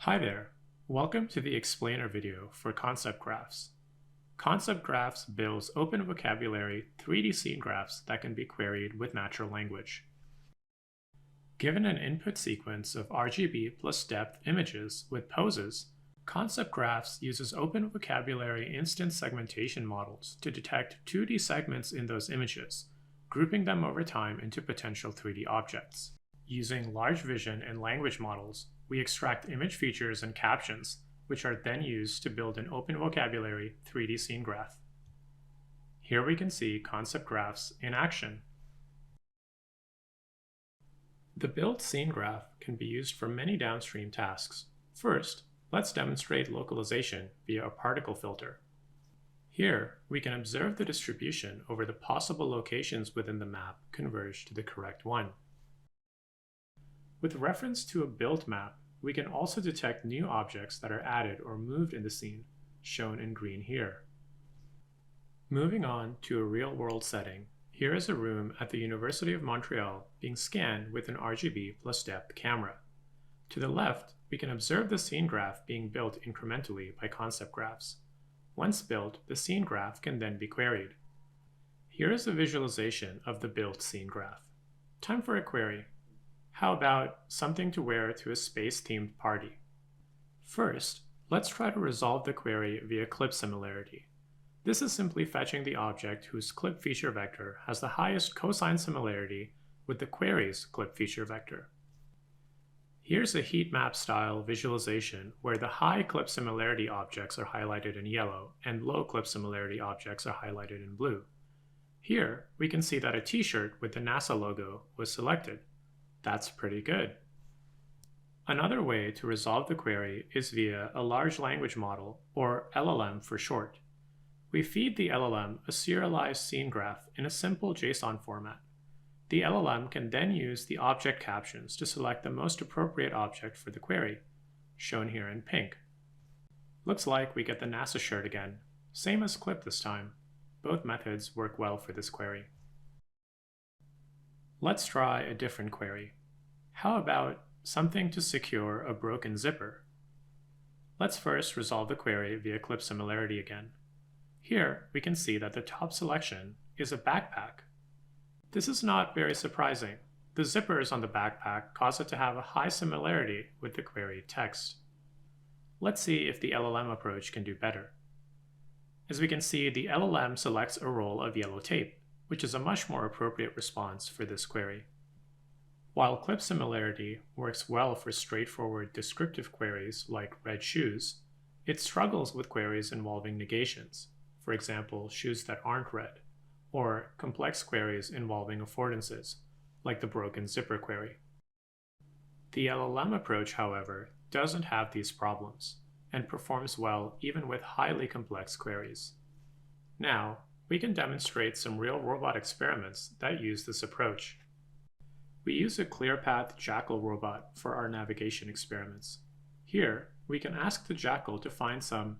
Hi there, welcome to the explainer video for ConceptGraphs. ConceptGraphs builds open vocabulary 3D scene graphs that can be queried with natural language. Given an input sequence of RGB plus depth images with poses, ConceptGraphs uses open vocabulary instance segmentation models to detect 2D segments in those images, grouping them over time into potential 3D objects. Using large vision and language models, we extract image features and captions, which are then used to build an open vocabulary 3D scene graph. Here we can see ConceptGraphs in action. The built scene graph can be used for many downstream tasks. First, let's demonstrate localization via a particle filter. Here, we can observe the distribution over the possible locations within the map converge to the correct one. With reference to a built map, we can also detect new objects that are added or moved in the scene, shown in green here. Moving on to a real-world setting, here is a room at the University of Montreal being scanned with an RGB plus depth camera. To the left, we can observe the scene graph being built incrementally by ConceptGraphs. Once built, the scene graph can then be queried. Here is a visualization of the built scene graph. Time for a query. How about something to wear to a space-themed party? First, let's try to resolve the query via clip similarity. This is simply fetching the object whose clip feature vector has the highest cosine similarity with the query's clip feature vector. Here's a heat map style visualization where the high clip similarity objects are highlighted in yellow and low clip similarity objects are highlighted in blue. Here, we can see that a t-shirt with the NASA logo was selected. That's pretty good. Another way to resolve the query is via a large language model, or LLM for short. We feed the LLM a serialized scene graph in a simple JSON format. The LLM can then use the object captions to select the most appropriate object for the query, shown here in pink. Looks like we get the NASA shirt again, same as clip this time. Both methods work well for this query. Let's try a different query. How about something to secure a broken zipper? Let's first resolve the query via clip similarity again. Here, we can see that the top selection is a backpack. This is not very surprising. The zippers on the backpack cause it to have a high similarity with the queried text. Let's see if the LLM approach can do better. As we can see, the LLM selects a roll of yellow tape, which is a much more appropriate response for this query. While clip similarity works well for straightforward descriptive queries like red shoes, it struggles with queries involving negations, for example, shoes that aren't red, or complex queries involving affordances, like the broken zipper query. The LLM approach, however, doesn't have these problems, and performs well even with highly complex queries. Now, we can demonstrate some real robot experiments that use this approach. We use a ClearPath Jackal robot for our navigation experiments. Here, we can ask the Jackal to find some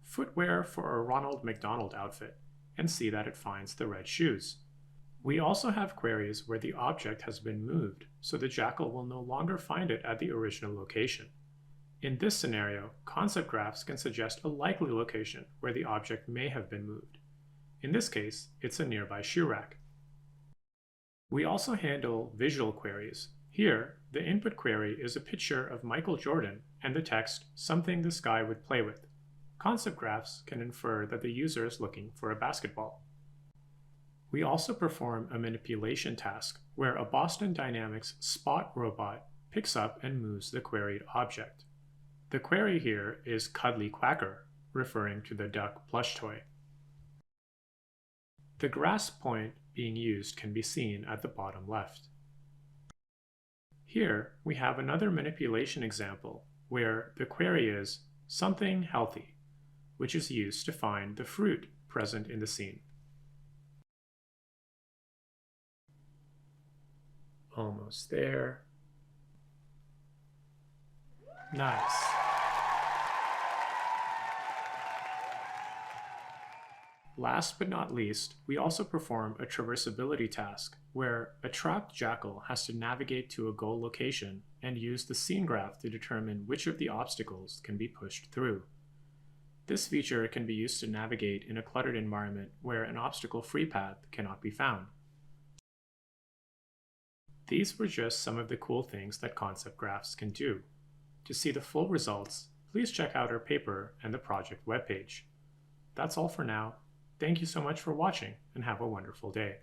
footwear for a Ronald McDonald outfit, and see that it finds the red shoes. We also have queries where the object has been moved, so the Jackal will no longer find it at the original location. In this scenario, ConceptGraphs can suggest a likely location where the object may have been moved. In this case, it's a nearby shoe rack. We also handle visual queries. Here, the input query is a picture of Michael Jordan and the text, "something this guy would play with." ConceptGraphs can infer that the user is looking for a basketball. We also perform a manipulation task where a Boston Dynamics spot robot picks up and moves the queried object. The query here is Cuddly Quacker, referring to the duck plush toy. The grasp point being used can be seen at the bottom left. Here, we have another manipulation example where the query is something healthy, which is used to find the fruit present in the scene. Almost there. Nice. Last but not least, we also perform a traversability task where a trapped jackal has to navigate to a goal location and use the scene graph to determine which of the obstacles can be pushed through. This feature can be used to navigate in a cluttered environment where an obstacle-free path cannot be found. These were just some of the cool things that ConceptGraphs can do. To see the full results, please check out our paper and the project webpage. That's all for now. Thank you so much for watching and have a wonderful day.